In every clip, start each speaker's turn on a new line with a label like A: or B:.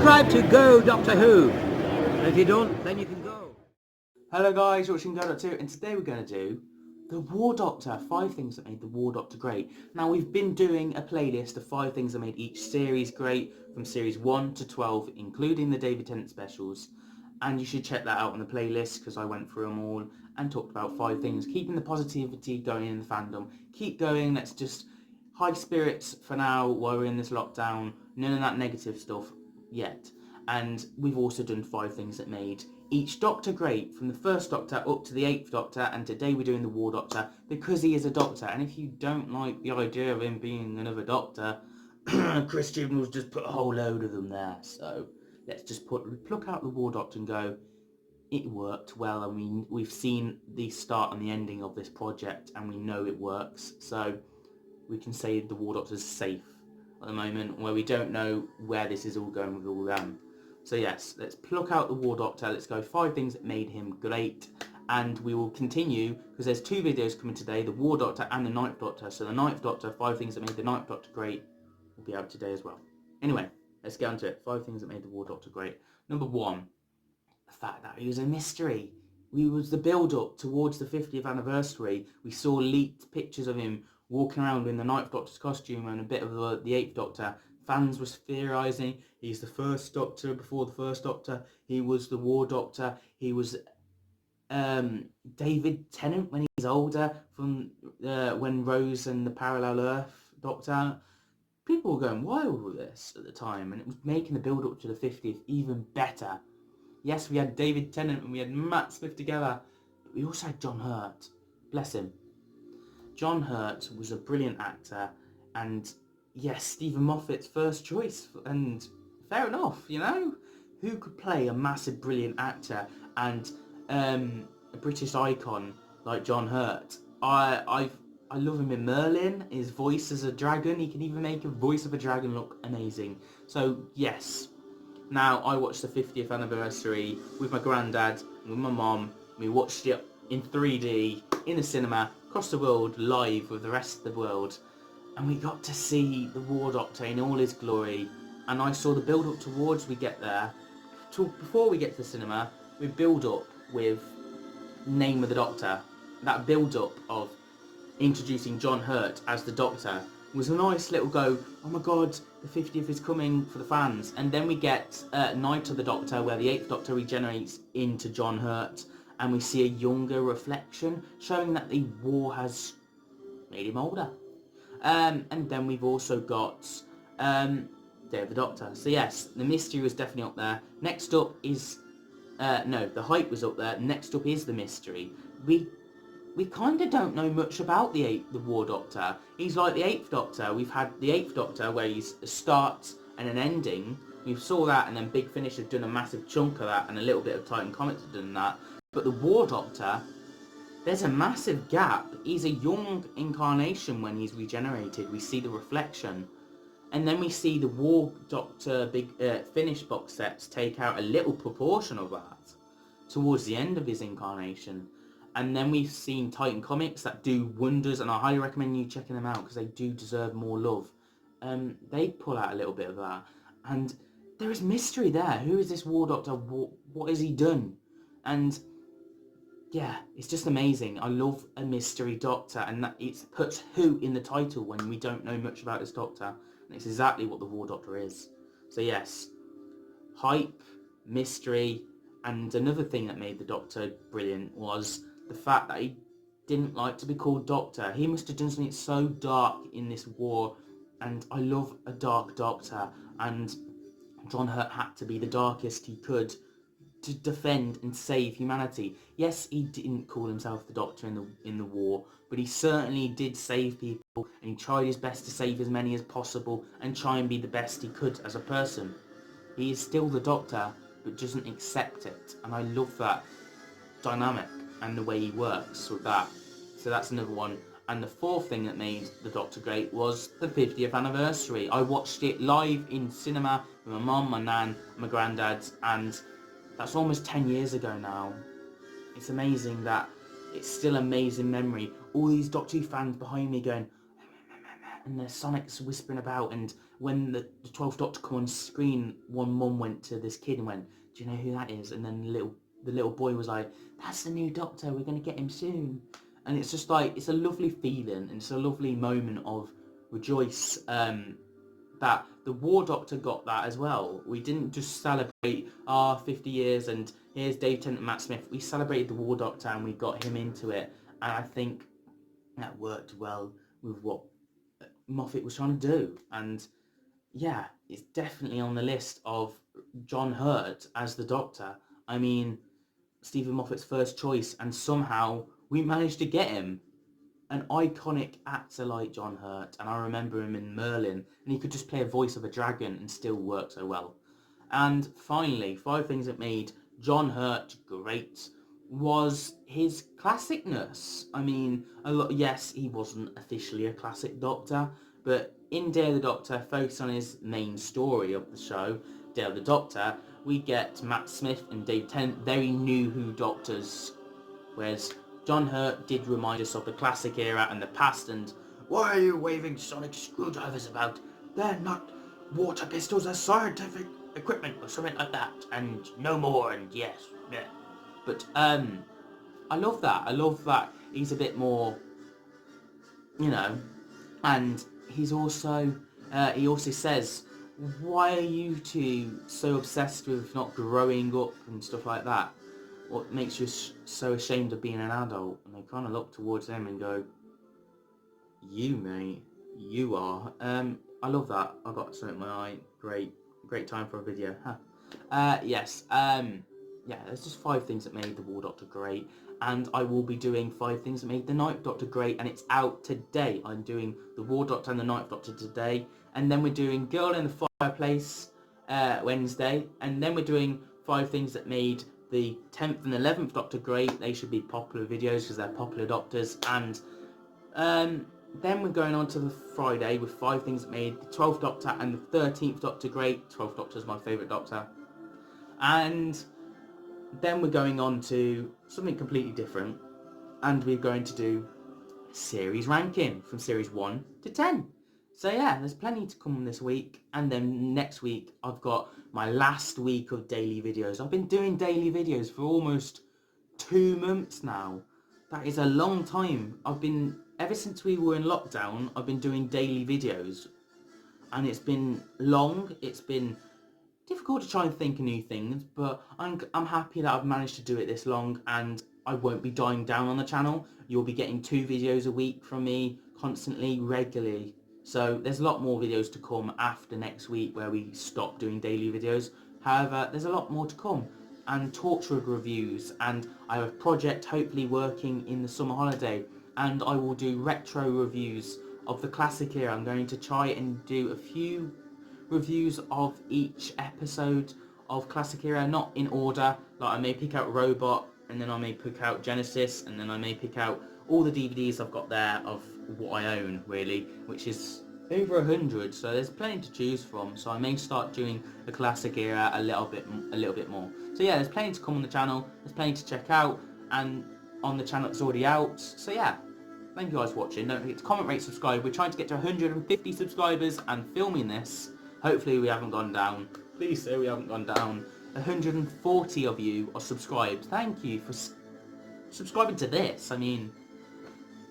A: subscribe to Go Doctor Who. And if you don't, then you can go.
B: Hello guys, you're watching Go Doctor Who, and today we're going to do The War Doctor, 5 things that made The War Doctor great. Now we've been doing a playlist of 5 things that made each series great, from series 1 to 12, including the David Tennant specials. And you should check that out on the playlist, because I went through them all and talked about 5 things. Keeping the positivity going in the fandom. Keep going, let's just high spirits for now while we're in this lockdown. None of that negative stuff yet. And we've also done 5 things that made each Doctor great, from the first Doctor up to the 8th Doctor, and today we're doing the War Doctor because he is a Doctor. And if you don't like the idea of him being another Doctor, Chris Chibnall's just put a whole load of them there. So let's just pluck out the War Doctor and go, it worked well. I mean, we've seen the start and the ending of this project and we know it works. So we can say the War Doctor's safe at the moment, where we don't know where this is all going with all them. So yes, let's pluck out the War Doctor. Let's go 5 things that made him great. And we will continue, because there's 2 videos coming today, the War Doctor and the 9th Doctor. So the 9th Doctor, 5 things that made the 9th Doctor great, will be out today as well. Anyway, let's get on to it. 5 things that made the War Doctor great. Number 1, the fact that he was a mystery. We was the build-up towards the 50th anniversary. We saw leaked pictures of him walking around in the 9th Doctor's costume and a bit of the 8th Doctor. Fans was theorising he's the first Doctor before the first Doctor. He was the War Doctor. He was David Tennant when he's older, from when Rose and the Parallel Earth Doctor. People were going wild with this at the time, and it was making the build-up to the 50th even better. Yes, we had David Tennant and we had Matt Smith together, but we also had John Hurt. Bless him. John Hurt was a brilliant actor, and yes, Stephen Moffat's first choice, and fair enough, you know? Who could play a massive, brilliant actor and a British icon like John Hurt? I love him in Merlin, his voice as a dragon. He can even make a voice of a dragon look amazing. So, yes. Now, I watched the 50th anniversary with my granddad, with my mom. We watched it in 3D, in the cinema, across the world, live with the rest of the world. And we got to see the War Doctor in all his glory. And I saw the build-up towards we get there. Before we get to the cinema, we build up with Name of the Doctor. That build-up of introducing John Hurt as the Doctor was a nice little go, oh my god, the 50th is coming for the fans. And then we get Night of the Doctor, where the 8th Doctor regenerates into John Hurt, and we see a younger reflection, showing that the war has made him older. And then we've also got Day of the Doctor. So yes, the mystery was definitely up there. Next up is, the hype was up there. Next up is the mystery. We kind of don't know much about the War Doctor. He's like the 8th Doctor. We've had the 8th Doctor where he's a start and an ending. We saw that, and then Big Finish have done a massive chunk of that, and a little bit of Titan Comics have done that. But the War Doctor, there's a massive gap. He's a young incarnation when he's regenerated. We see the reflection. And then we see the War Doctor Big Finish box sets take out a little proportion of that towards the end of his incarnation. And then we've seen Titan Comics that do wonders, and I highly recommend you checking them out because they do deserve more love. They pull out a little bit of that. And there is mystery there. Who is this War Doctor? What has he done? And yeah, it's just amazing. I love a mystery Doctor, and that it puts Who in the title when we don't know much about this Doctor. And it's exactly what the War Doctor is. So yes, hype, mystery, and another thing that made the Doctor brilliant was the fact that he didn't like to be called Doctor. He must have done something so dark in this war, and I love a dark Doctor, and John Hurt had to be the darkest he could to defend and save humanity. Yes, he didn't call himself the Doctor in the war, but he certainly did save people, and he tried his best to save as many as possible and try and be the best he could as a person. He is still the Doctor, but doesn't accept it, and I love that dynamic and the way he works with that. So that's another one. And the 4th thing that made the Doctor great was the 50th anniversary. I watched it live in cinema with my mum, my nan, my granddad, and that's almost 10 years ago now. It's amazing that it's still an amazing memory. All these Doctor Who fans behind me going, and the Sonic's whispering about, and when the 12th Doctor come on screen, one mum went to this kid and went, do you know who that is? And then the little boy was like, that's the new Doctor, we're going to get him soon. And it's just like, it's a lovely feeling, and it's a lovely moment of rejoice that the War Doctor got that as well. We didn't just celebrate our 50 years and here's Dave Tennant and Matt Smith. We celebrated the War Doctor and we got him into it. And I think that worked well with what Moffat was trying to do. And yeah, it's definitely on the list of John Hurt as the Doctor. I mean, Stephen Moffat's first choice, and somehow we managed to get him. An iconic actor like John Hurt, and I remember him in Merlin, and he could just play a voice of a dragon and still work so well. And finally, 5 things that made John Hurt great was his classicness. I mean, yes, he wasn't officially a classic Doctor, but in Day of the Doctor, focused on his main story of the show, Day of the Doctor, we get Matt Smith and Dave Tennant, very new Who Doctors, whereas John Hurt did remind us of the classic era and the past, and why are you waving sonic screwdrivers about? They're not water pistols, they're scientific equipment or something like that, and no more, and yes. Yeah. But I love that. I love that he's a bit more, you know, and he also says, why are you two so obsessed with not growing up and stuff like that? What makes you so ashamed of being an adult? And they kind of look towards him and go, you, mate, you are. I love that. I got something in my eye. Great time for a video. Huh. Yes. Yeah, there's just 5 things that made the War Doctor great. And I will be doing 5 things that made the Ninth Doctor great. And it's out today. I'm doing the War Doctor and the Ninth Doctor today. And then we're doing Girl in the Fireplace Wednesday. And then we're doing 5 things that made the 10th and 11th Doctor great. They should be popular videos because they're popular Doctors. And then we're going on to the Friday with 5 things that made the 12th Doctor and the 13th Doctor great. 12th Doctor is my favourite Doctor. And then we're going on to something completely different. And we're going to do series ranking from series 1 to 10. So yeah, there's plenty to come this week. And then next week, I've got my last week of daily videos. I've been doing daily videos for almost 2 months now. That is a long time. Ever since we were in lockdown, I've been doing daily videos. And it's been long. It's been difficult to try and think of new things, but I'm happy that I've managed to do it this long, and I won't be dying down on the channel. You'll be getting 2 videos a week from me constantly, regularly. So there's a lot more videos to come after next week where we stop doing daily videos. However, there's a lot more to come, and Torchwood reviews, and I have a project hopefully working in the summer holiday, and I will do retro reviews of the classic era. I'm going to try and do a few reviews of each episode of Classic Era, not in order. Like, I may pick out Robot, and then I may pick out Genesis, and then I may pick out all the DVDs I've got there of what I own, really, which is over 100, so there's plenty to choose from. So I may start doing the Classic Era a little bit more. So yeah, there's plenty to come on the channel, there's plenty to check out, and on the channel it's already out. So yeah, thank you guys for watching. Don't forget to comment, rate, subscribe. We're trying to get to 150 subscribers and filming this. Hopefully we haven't gone down. Please say we haven't gone down. 140 of you are subscribed. Thank you for subscribing to this. I mean,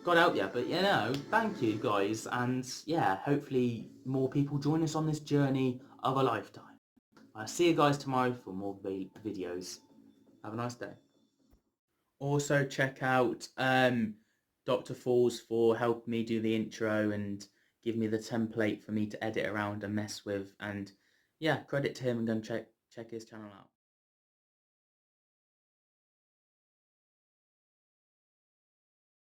B: got out yet, but you know, thank you guys. And yeah, hopefully more people join us on this journey of a lifetime. I'll see you guys tomorrow for more videos. Have a nice day. Also check out Dr. Falls for helping me do the intro and give me the template for me to edit around and mess with, and yeah, credit to him, and go and check his channel out.